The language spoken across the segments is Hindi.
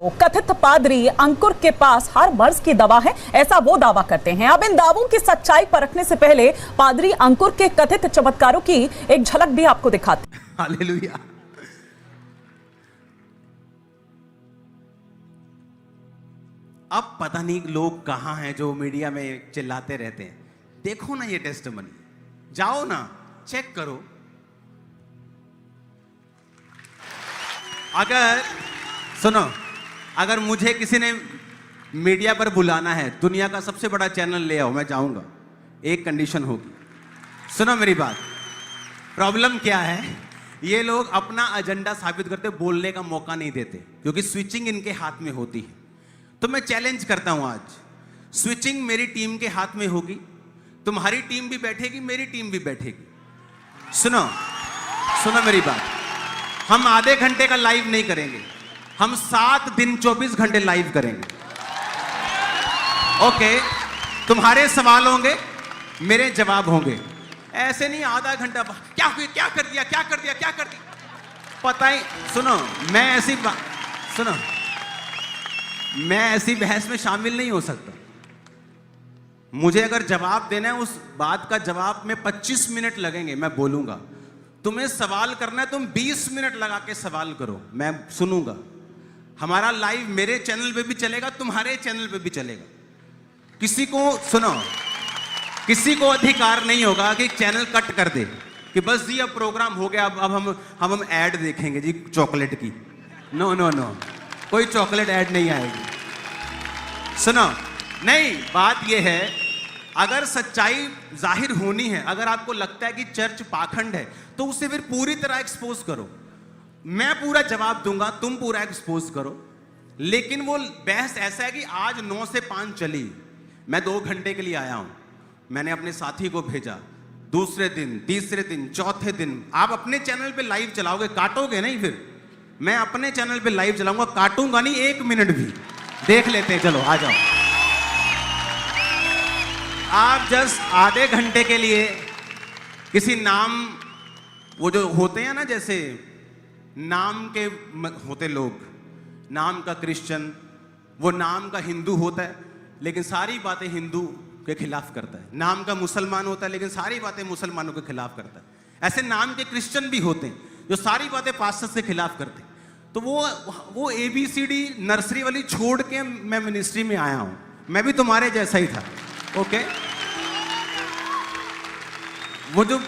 कथित पादरी अंकुर के पास हर मर्ज की दवा है, ऐसा वो दावा करते हैं। अब इन दावों की सच्चाई परखने से पहले पादरी अंकुर के कथित चमत्कारों की एक झलक भी आपको दिखाते हैं। हालेलुया। अब पता नहीं लोग कहां हैं जो मीडिया में चिल्लाते रहते हैं। देखो ना ये टेस्टिमनी, जाओ ना चेक करो। अगर मुझे किसी ने मीडिया पर बुलाना है, दुनिया का सबसे बड़ा चैनल ले आओ, मैं जाऊंगा। एक कंडीशन होगी, सुनो मेरी बात। प्रॉब्लम क्या है, ये लोग अपना एजेंडा साबित करते बोलने का मौका नहीं देते, क्योंकि स्विचिंग इनके हाथ में होती है। तो मैं चैलेंज करता हूं आज, स्विचिंग मेरी टीम के हाथ में होगी, तुम्हारी टीम भी बैठेगी, मेरी टीम भी बैठेगी। सुनो मेरी बात, हम आधे घंटे का लाइव नहीं करेंगे, हम 7 दिन 24 घंटे लाइव करेंगे। ओके, तुम्हारे सवाल होंगे, मेरे जवाब होंगे। ऐसे नहीं आधा घंटा क्या कर दिया पता ही। सुनो, मैं ऐसी बहस में शामिल नहीं हो सकता। मुझे अगर जवाब देना है, उस बात का जवाब में 25 मिनट लगेंगे, मैं बोलूंगा। तुम्हें सवाल करना है, तुम 20 मिनट लगा के सवाल करो, मैं सुनूंगा। हमारा लाइव मेरे चैनल पे भी चलेगा, तुम्हारे चैनल पे भी चलेगा। किसी को अधिकार नहीं होगा कि चैनल कट कर दे कि बस जी अब प्रोग्राम हो गया, अब हम ऐड देखेंगे जी चॉकलेट की। नो, कोई चॉकलेट ऐड नहीं आएगी। सुनो, नहीं, बात यह है, अगर सच्चाई जाहिर होनी है, अगर आपको लगता है कि चर्च पाखंड है, तो उसे फिर पूरी तरह एक्सपोज करो। मैं पूरा जवाब दूंगा, तुम पूरा एक्सपोज करो। लेकिन वो बहस ऐसा है कि आज 9 से 5 चली, मैं 2 घंटे के लिए आया हूं, मैंने अपने साथी को भेजा। दूसरे दिन, तीसरे दिन, चौथे दिन आप अपने चैनल पे लाइव चलाओगे, काटोगे नहीं। फिर मैं अपने चैनल पे लाइव चलाऊंगा, काटूंगा नहीं 1 मिनट भी। देख लेते हैं, चलो आ जाओ। आप जस्ट आधे घंटे के लिए किसी नाम, वो जो होते हैं ना, जैसे नाम के होते लोग, नाम का क्रिश्चियन, वो नाम का हिंदू होता है लेकिन सारी बातें हिंदू के खिलाफ करता है। नाम का मुसलमान होता है लेकिन सारी बातें मुसलमानों के खिलाफ करता है। ऐसे नाम के क्रिश्चियन भी होते हैं जो सारी बातें पास्टर से खिलाफ करते हैं। तो वो ABCD नर्सरी वाली छोड़ के मैं मिनिस्ट्री में आया हूं। मैं भी तुम्हारे जैसा ही था। ओके, वो जो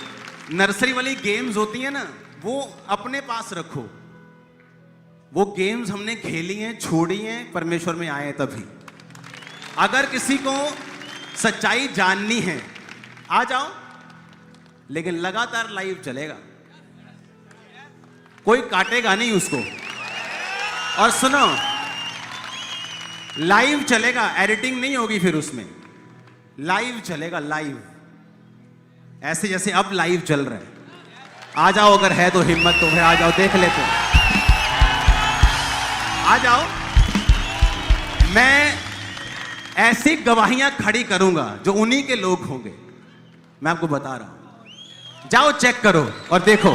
नर्सरी वाली गेम्स होती है ना, वो अपने पास रखो। वो गेम्स हमने खेली हैं, छोड़ी हैं, परमेश्वर में आए तभी। अगर किसी को सच्चाई जाननी है, आ जाओ, लेकिन लगातार लाइव चलेगा, कोई काटेगा नहीं उसको। और सुनो, लाइव चलेगा, एडिटिंग नहीं होगी फिर उसमें, लाइव चलेगा, लाइव, ऐसे जैसे अब लाइव चल रहा है। आ जाओ, अगर है तो हिम्मत तो है, आ जाओ, देख लेते हैं, आ जाओ। मैं ऐसी गवाहियां खड़ी करूंगा जो उन्हीं के लोग होंगे, मैं आपको बता रहा हूं। जाओ चेक करो और देखो,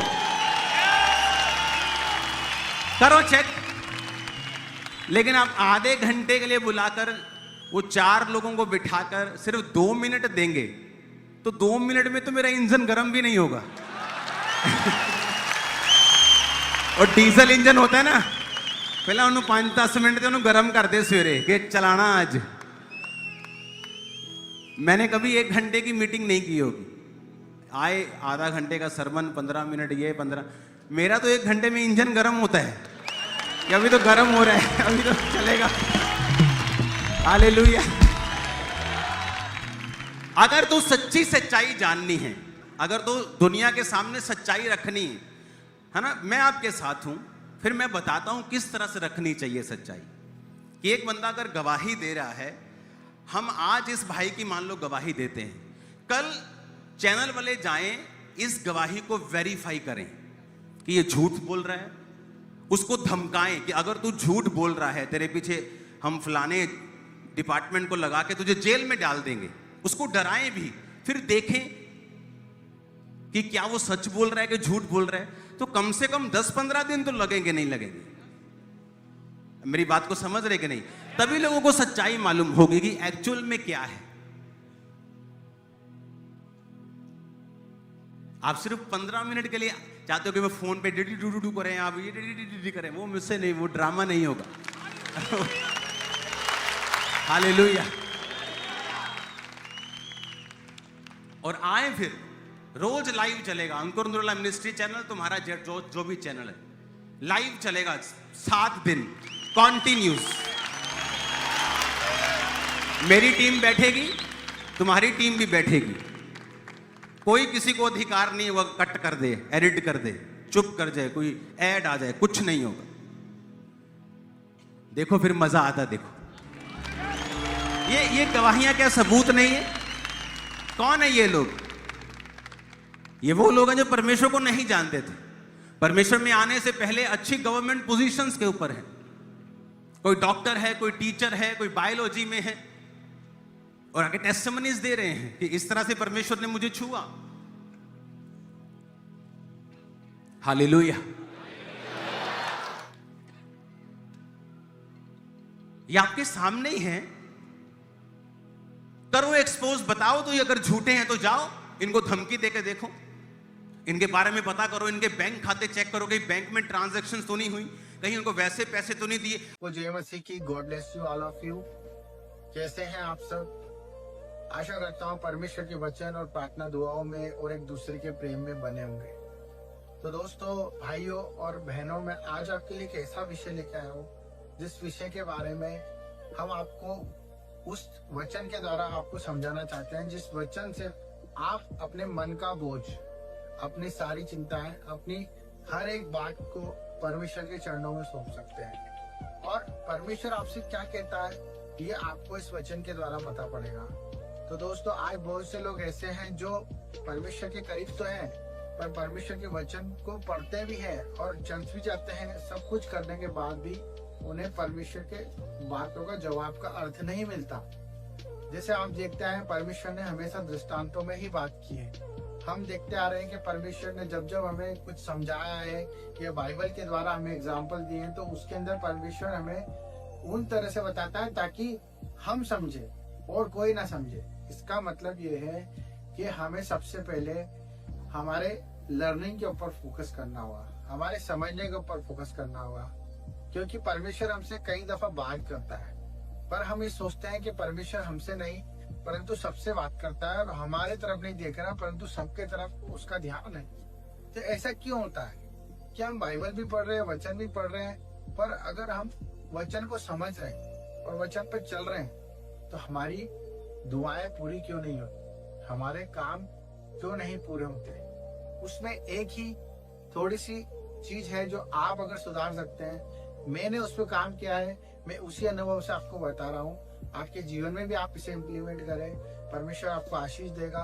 करो चेक। लेकिन आप आधे घंटे के लिए बुलाकर वो 4 लोगों को बिठाकर सिर्फ 2 मिनट देंगे, तो 2 मिनट में तो मेरा इंजन गर्म भी नहीं होगा। और डीजल इंजन होता है ना, पहले उन्होंने 5-10 मिनट उन्होंने गर्म कर दे सवेरे कि चलाना आज। मैंने कभी 1 घंटे की मीटिंग नहीं की होगी। आए आधा घंटे का सरमन, 15 मिनट ये 15, मेरा तो 1 घंटे में इंजन गर्म होता है कि अभी तो गर्म हो रहा है, अभी तो चलेगा। हालेलुया। अगर तो सच्चाई जाननी है, अगर तो दुनिया के सामने सच्चाई रखनी है ना, मैं आपके साथ हूं। फिर मैं बताता हूं किस तरह से रखनी चाहिए सच्चाई। कि एक बंदा अगर गवाही दे रहा है, हम आज इस भाई की मान लो गवाही देते हैं, कल चैनल वाले जाएं, इस गवाही को वेरीफाई करें कि ये झूठ बोल रहा है, उसको धमकाएं कि अगर तू झूठ बोल रहा है, तेरे पीछे हम फलाने डिपार्टमेंट को लगा के तुझे जेल में डाल देंगे। उसको डराएं भी, फिर देखें कि क्या वो सच बोल रहा है कि झूठ बोल रहा है। तो कम से कम 10-15 दिन तो लगेंगे, नहीं लगेंगे? मेरी बात को समझ रहे कि नहीं? तभी लोगों को सच्चाई मालूम होगी कि एक्चुअल में क्या है। आप सिर्फ 15 मिनट के लिए चाहते हो कि मैं फोन पे डिडी डू डू करें, आप ये डिडी करें, वो मुझसे नहीं, वो ड्रामा नहीं होगा। हालेलुया। और आए फिर रोज लाइव चलेगा अंकुर नूरुल्लाह मिनिस्ट्री चैनल, तुम्हारा जो भी चैनल है, लाइव चलेगा 7 दिन कॉन्टिन्यूस। मेरी टीम बैठेगी, तुम्हारी टीम भी बैठेगी। कोई किसी को अधिकार नहीं होगा कट कर दे, एडिट कर दे, चुप कर जाए, कोई ऐड आ जाए, कुछ नहीं होगा। देखो फिर मजा आता। देखो ये गवाहियां क्या सबूत नहीं है? कौन है ये लोग? ये वो लोग हैं जो परमेश्वर को नहीं जानते थे, परमेश्वर में आने से पहले अच्छी गवर्नमेंट पोजीशंस के ऊपर है। कोई डॉक्टर है, कोई टीचर है, कोई बायोलॉजी में है, और आगे टेस्टिमनीज दे रहे हैं कि इस तरह से परमेश्वर ने मुझे छुआ। हालेलुया। ये आपके सामने ही है। करो एक्सपोज, बताओ तो ये अगर झूठे हैं तो जाओ इनको धमकी देके देखो, इनके बारे में पता करो, इनके बैंक खाते चेक करो, कहीं बैंक में ट्रांजैक्शंस तो नहीं हुई, कहीं उनको वैसे पैसे तो नहीं दिए। वो जय मसीह की। God bless you all of you. कैसे हैं आप सब? आशा करता हूँ परमेश्वर के वचन और प्रार्थना दुआओं में और एक दूसरे के प्रेम में बने होंगे। तो दोस्तों, भाइयों और बहनों, मैं आज आपके लिए एक ऐसा विषय लेकर आया हूँ जिस विषय के बारे में हम आपको उस वचन के द्वारा आपको समझाना चाहते हैं, जिस वचन से आप अपने मन का बोझ, अपनी सारी चिंताएं, अपनी हर एक बात को परमेश्वर के चरणों में सौंप सकते हैं। और परमेश्वर आपसे क्या कहता है ये आपको इस वचन के द्वारा पता पड़ेगा। तो दोस्तों, आज बहुत से लोग ऐसे हैं जो परमेश्वर के करीब तो हैं, पर परमेश्वर के वचन को पढ़ते भी हैं और चर्च भी जाते हैं, सब कुछ करने के बाद भी उन्हें परमेश्वर के बातों का जवाब का अर्थ नहीं मिलता। जैसे आप देखते हैं, परमेश्वर ने हमेशा दृष्टांतों में ही बात की है। हम देखते आ रहे हैं कि परमेश्वर ने जब जब हमें कुछ समझाया है या बाइबल के द्वारा हमें एग्जाम्पल दिए हैं, तो उसके अंदर परमेश्वर हमें उन तरह से बताता है ताकि हम समझे और कोई ना समझे। इसका मतलब ये है कि हमें सबसे पहले हमारे लर्निंग के ऊपर फोकस करना होगा, हमारे समझने के ऊपर फोकस करना होगा, क्योंकि परमेश्वर हमसे कई दफा बात करता है, पर हम ये सोचते हैं कि परमेश्वर हमसे नहीं परंतु सबसे बात करता है और हमारे तरफ नहीं देख रहा परंतु सबके तरफ उसका ध्यान है। तो ऐसा क्यों होता है कि हम बाइबल भी पढ़ रहे हैं, वचन भी पढ़ रहे हैं, पर अगर हम वचन को समझ रहे हैं और वचन पर चल रहे हैं तो हमारी दुआएं पूरी क्यों नहीं होती, हमारे काम क्यों नहीं पूरे होते? उसमें एक ही थोड़ी सी चीज है जो आप अगर सुधार सकते हैं। मैंने उस पर काम किया है, मैं उसी अनुभव से आपको बता रहा हूँ। आपके जीवन में भी आप इसे इम्प्लीमेंट करें, परमेश्वर आपको आशीष देगा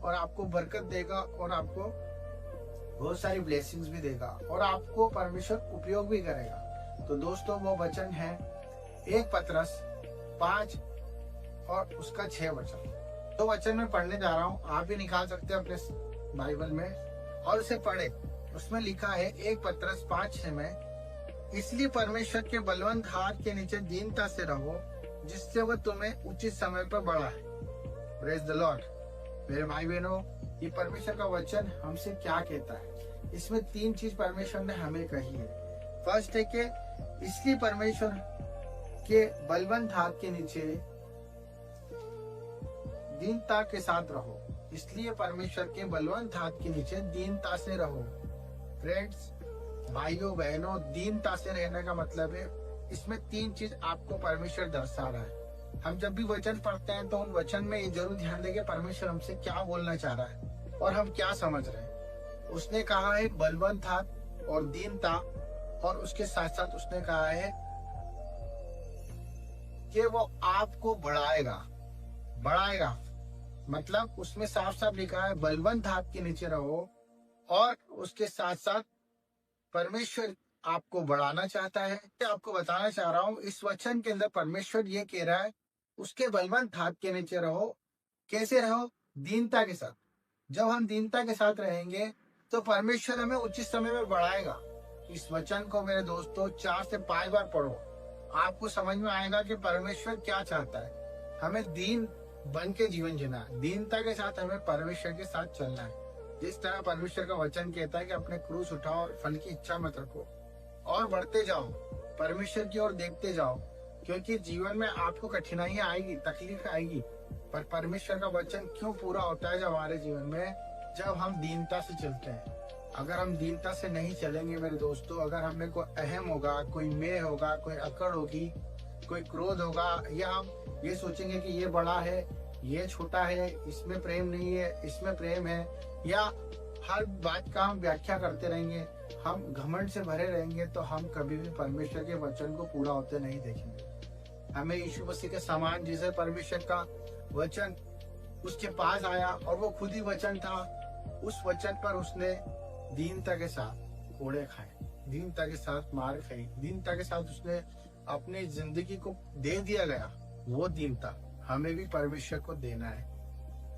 और आपको बरकत देगा और आपको बहुत सारी ब्लेसिंग्स भी देगा और आपको परमेश्वर उपयोग भी करेगा। तो दोस्तों, वो वचन है 1 पतरस 5 और उसका 6 वचन। तो वचन में पढ़ने जा रहा हूँ, आप भी निकाल सकते हैं अपने बाइबल में और उसे पढ़े। उसमें लिखा है 1 पतरस 5:6 में, इसलिए परमेश्वर के बलवंत हाथ के नीचे दीनता से रहो जिससे वह तुम्हें उचित समय पर बढ़ाए। Praise the Lord. मेरे भाई बहनों, ये परमेश्वर का वचन हमसे क्या कहता है? इसमें 3 चीज परमेश्वर ने हमें कही है। फर्स्ट है कि इसलिए परमेश्वर के बलवंत हाथ के नीचे दीनता के साथ रहो। इसलिए परमेश्वर के बलवंत हाथ के नीचे दीनता से रहो। फ्रेंड्स, भाइयों बहनों, दीनता से रहने का मतलब है इसमें 3 चीज आपको परमेश्वर दर्शा रहा है। हम जब भी वचन पढ़ते हैं तो उन वचन में ये जरूर ध्यान देंगे परमेश्वर हमसे क्या बोलना चाह रहा है और हम क्या समझ रहे हैं। उसने कहा है बलवंत हाथ और दीनता, और उसके साथ साथ उसने कहा है कि वो आपको बढ़ाएगा। मतलब उसमें साफ साफ लिखा है बलवंत हाथ के नीचे रहो, और उसके साथ साथ परमेश्वर आपको बढ़ाना चाहता है। आपको बताना चाह रहा हूँ, इस वचन के अंदर परमेश्वर ये कह रहा है उसके बलवंत हाथ के नीचे रहो। कैसे रहो? दीनता के साथ। जब हम दीनता के साथ रहेंगे तो परमेश्वर हमें उचित समय में बढ़ाएगा। इस वचन को मेरे दोस्तों 4 से 5 बार पढ़ो। आपको समझ में आएगा कि परमेश्वर क्या चाहता है। हमें दीन बन के जीवन जीना है, दीनता के साथ हमें परमेश्वर के साथ चलना है। जिस तरह परमेश्वर का वचन कहता है कि अपने क्रूस उठाओ और फल की इच्छा मत रखो और बढ़ते जाओ, परमेश्वर की ओर देखते जाओ, क्योंकि जीवन में आपको कठिनाइयां आएगी, तकलीफ आएगी, पर परमेश्वर का वचन क्यों पूरा होता है जब हमारे जीवन में, जब हम दीनता से चलते हैं। अगर हम दीनता से नहीं चलेंगे मेरे दोस्तों, अगर हमें कोई अहम होगा, कोई मैं होगा, कोई अकड़ होगी, कोई क्रोध होगा, या हम ये सोचेंगे कि ये बड़ा है, ये छोटा है, इसमें प्रेम नहीं है, इसमें प्रेम है, या हर बात का हम व्याख्या करते रहेंगे, हम घमंड से भरे रहेंगे, तो हम कभी भी परमेश्वर के वचन को पूरा होते नहीं देखेंगे। हमें यीशु मसीह के समान, जिसे परमेश्वर का वचन उसके पास आया और वो खुद ही वचन था, उस वचन पर उसने दीनता के साथ कोड़े खाए, दीनता के साथ मार खाई, दीनता के साथ उसने अपनी जिंदगी को दे दिया गया। वो दीनता हमें भी परमेश्वर को देना है।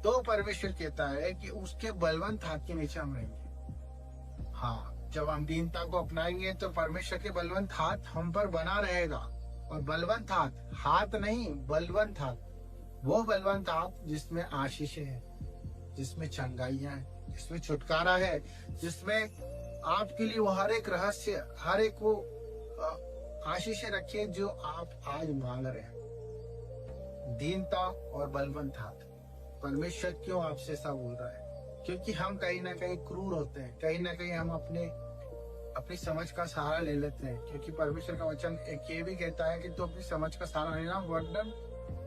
तो परमेश्वर कहता है कि उसके बलवंत हाथ के नीचे हम रहेंगे। हाँ, जब हम दीनता को अपनाएंगे तो परमेश्वर के बलवंत हाथ हम पर बना रहेगा। और बलवंत हाथ, हाथ नहीं, बलवंत हाथ, वो बलवंत हाथ जिसमें आशीषें हैं, जिसमें चंगाइयां हैं, जिसमें छुटकारा है, जिसमें आपके लिए वो हर एक रहस्य, हर एक वो आशीषें रखिए जो आप आज मांग रहे हैं। दीनता और बलवंत हाथ। परमेश्वर क्यों आपसे ऐसा बोल रहा है? क्योंकि हम कहीं ना कहीं क्रूर होते हैं, कहीं ना कहीं हम अपनी समझ का सहारा ले लेते हैं। क्योंकि परमेश्वर का वचन एक ये भी कहता है कि तू अपनी समझ का सहारा लेना, वरन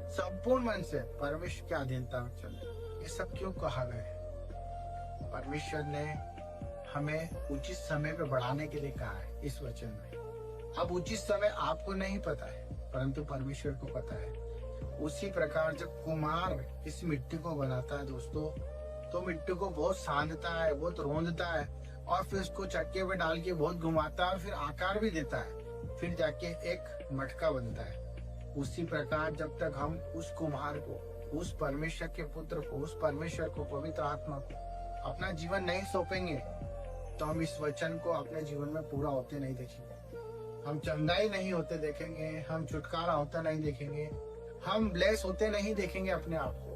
संपूर्ण मन से परमेश्वर की अधीनता में चले। ये सब क्यों कहा गया है? परमेश्वर ने हमें उचित समय पे बढ़ाने के लिए कहा है इस वचन में। अब उचित समय आपको नहीं पता है, परंतु परमेश्वर को पता है। उसी प्रकार जब कुम्हार इस मिट्टी को बनाता है दोस्तों, तो मिट्टी को बहुत सानता है, बहुत रोंदता है, और फिर उसको चक्के पे डाल के बहुत घुमाता है, और फिर आकार भी देता है, फिर जाके एक मटका बनता है। उसी प्रकार जब तक हम उस कुम्हार को, उस परमेश्वर के पुत्र को, उस परमेश्वर को, पवित्र आत्मा को अपना जीवन नहीं सौंपेंगे, तो हम इस वचन को अपने जीवन में पूरा होते नहीं देखेंगे। हम चंगाई नहीं होते देखेंगे, हम छुटकारा होता नहीं देखेंगे, हम ब्लेस होते नहीं देखेंगे अपने आप को,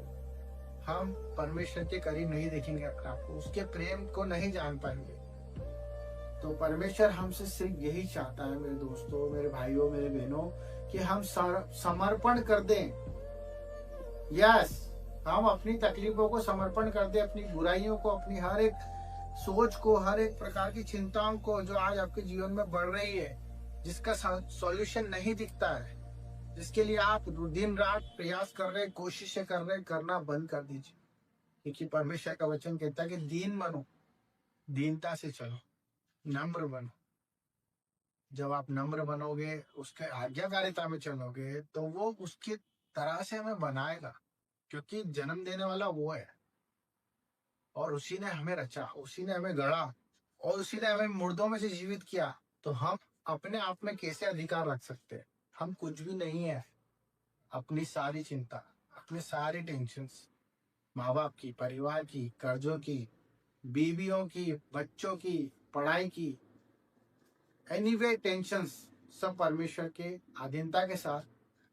हम परमेश्वर के करीब नहीं देखेंगे अपने आप को, उसके प्रेम को नहीं जान पाएंगे। तो परमेश्वर हमसे सिर्फ यही चाहता है मेरे दोस्तों, मेरे भाइयों, मेरे बहनों, कि हम समर्पण कर दें। यस, हम अपनी तकलीफों को समर्पण कर दें, अपनी बुराइयों को, अपनी हर एक सोच को, हर एक प्रकार की चिंताओं को जो आज आपके जीवन में बढ़ रही है, जिसका सॉल्यूशन नहीं दिखता है, जिसके लिए आप दिन रात प्रयास कर रहे, कोशिशें कर रहे, करना बंद कर दीजिए। क्योंकि परमेश्वर का वचन कहता है कि दीन बनो, दीनता से चलो, नम्र बनो। जब आप नम्र बनोगे, उसके आज्ञाकारिता में चलोगे, तो वो उसकी तरह से हमें बनाएगा। क्योंकि जन्म देने वाला वो है, और उसी ने हमें रचा, उसी ने हमें गढ़ा, और उसी ने हमें मुर्दों में से जीवित किया। तो हम अपने आप में कैसे अधिकार रख सकते हैं? हम कुछ भी नहीं है। अपनी सारी चिंता, अपनी सारी टेंशन्स, माँ बाप की, परिवार की, कर्जों की, बीवियों की, बच्चों की, पढ़ाई की, एनीवे टेंशन्स, सब परमेश्वर के अधीनता के साथ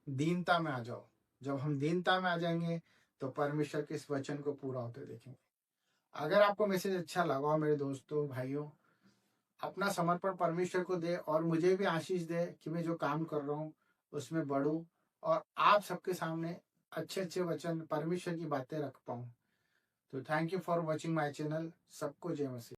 दीनता में आ जाओ। जब हम दीनता में आ जाएंगे तो परमेश्वर के इस वचन को पूरा होते देखेंगे। अगर आपको मैसेज अच्छा लगा मेरे दोस्तों, भाइयों, अपना समर्पण परमेश्वर को दे, और मुझे भी आशीष दे कि मैं जो काम कर रहा हूँ उसमें बढ़ूं, और आप सबके सामने अच्छे अच्छे वचन, परमेश्वर की बातें रख पाऊं। तो thank you for watching my channel. सबको जय मसीह।